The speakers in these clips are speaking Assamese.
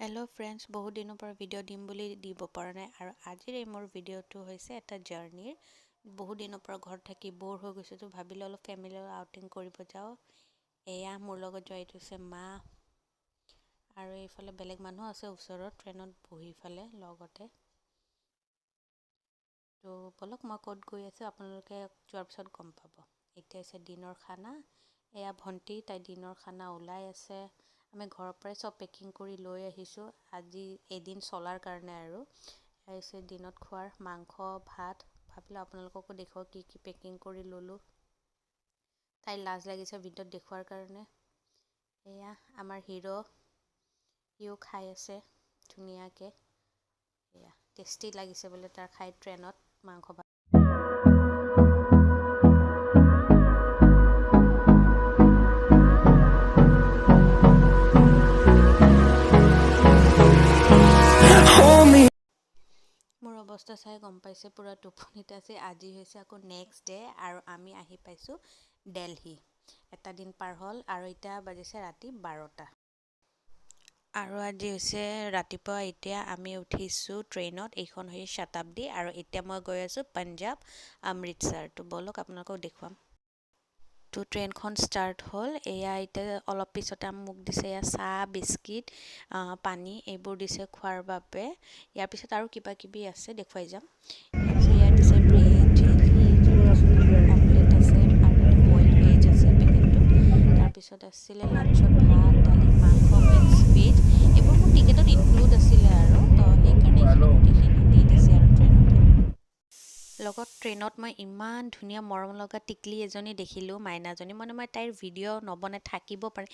হেল্ল' ফ্ৰেণ্ডছ, বহুত দিনৰ পৰা ভিডিঅ' দিম বুলি দিব পৰা নাই আৰু আজিৰ এই মোৰ ভিডিঅ'টো হৈছে এটা জাৰ্ণিৰ। বহুত দিনৰ পৰা ঘৰত থাকি ব'ৰ হৈ গৈছোঁ, তো ভাবিলোঁ অলপ ফেমিলিৰ আউটিং কৰিব যাওঁ। এয়া মোৰ লগত যোৱা হৈছে মা আৰু এইফালে বেলেগ মানুহ আছে ওচৰত ট্ৰেইনত বহি ফালে লগতে। তো বলক মই ক'ত গৈ আছোঁ আপোনালোকে যোৱাৰ পিছত গম পাব। এতিয়া হৈছে দিনৰ খানা। এয়া ভণ্টি, তাই দিনৰ খানা ওলাই আছে। আমি ঘৰৰ পৰাই চব পেকিং কৰি লৈ আহিছোঁ আজি এদিন চলাৰ কাৰণে আৰু। হৈছে দিনত খোৱাৰ মাংস ভাত। ভাবিলোঁ আপোনালোককো দেখুৱাওঁ কি পেকিং কৰি ল'লোঁ। তাইৰ লাজ লাগিছে ভিডিঅ'ত দেখুৱাৰ কাৰণে। এয়া আমাৰ হিৰ' সিও খাই আছে ধুনীয়াকৈ। এয়া টেষ্টি লাগিছে বোলে তাৰ খাই ট্ৰেইনত মাংস ভাত। মোৰ অৱস্থা চাই গম পাইছে পুৰা টোপনিত আছে। আজি হৈছে আকৌ নেক্সট ডে আৰু আমি আহি পাইছোঁ দিল্লী। এটা দিন পাৰ হ'ল আৰু এতিয়া বাজিছে ৰাতি 12টা। আৰু আজি হৈছে ৰাতিপুৱা এতিয়া আমি উঠিছোঁ ট্ৰেইনত। এইখন হৈছে শতাব্দী আৰু এতিয়া মই গৈ আছোঁ পাঞ্জাৱ অমৃতসৰ। তো বলক আপোনালোকক দেখুৱাম। তো ট্ৰেইনখন ষ্টাৰ্ট হ'ল। এয়া এতিয়া অলপ পিছতে মোক দিছে এয়া চাহ বিস্কিট পানী এইবোৰ দিছে খোৱাৰ বাবে। ইয়াৰ পিছত আৰু কিবা কিবি আছে দেখুৱাই যাম। ইয়াত দিছে ব্ৰেড জেলি, তাৰপিছত অমলেট আছে আৰু বইল ভেজ আছে পেকেটটোত। তাৰপিছত আছিলে লাঞ্চত ভাত দালি মাংস মিক্স ভেজ। এইবোৰ মোৰ টিকেটত ইনক্লুড আছিলে আৰু তো সেইকাৰণে এইখিনি গোটেইখিনি দি দিছে আৰু ট্ৰেইনতে। লগত ট্ৰেইনত মই ইমান ধুনীয়া মৰম লগা টিকলি এজনী দেখিলোঁ, মাইনাজনী। মই তাইৰ ভিডিঅ' নবনাই থাকিব পাৰে।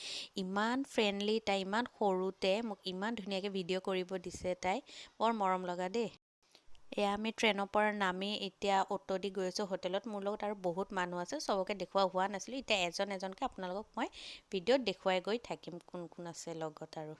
ইমান ফ্ৰেণ্ডলি তাই, ইমান সৰুতে মোক ইমান ধুনীয়াকৈ ভিডিঅ' কৰিব দিছে তাই। বৰ মৰম লগা দেই। এয়া আমি ট্ৰেইনৰ পৰা নামি এতিয়া অ'টো দি গৈ আছোঁ হোটেলত। মোৰ লগত আৰু বহুত মানুহ আছে, চবকে দেখুওৱা হোৱা নাছিলোঁ। এতিয়া এজন এজনকৈ আপোনালোকক মই ভিডিঅ'ত দেখুৱাই গৈ থাকিম কোন কোন আছে লগত আৰু।